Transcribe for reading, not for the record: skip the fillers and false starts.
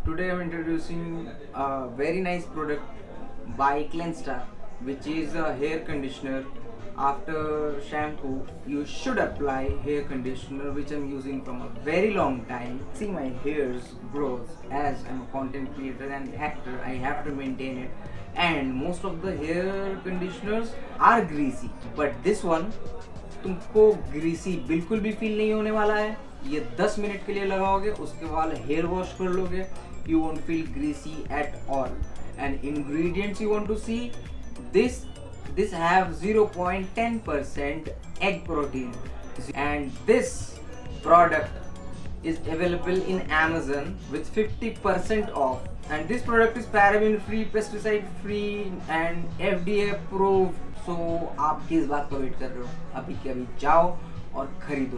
Today I'm introducing a very nice product by Clensta, which is a hair conditioner. After shampoo, you should apply hair conditioner, which I'm using from a very long time. See my hairs grows as I'm a content creator and actor. I have to maintain it, and most of the hair conditioners are greasy, but this one तुमको greasy बिल्कुल भी feel नहीं होने वाला है. ये 10 minute के लिए लगाओगे, उसके बाद हेयर वॉश कर लोगे, you won't feel greasy at all. And ingredients you want to see, this have 0.10% egg protein, and this product is available in Amazon with 50% off. And this product is paraben free, pesticide free and FDA approved. So आप किस बात का wait कर रहे हो? अभी के अभी जाओ और खरीदो.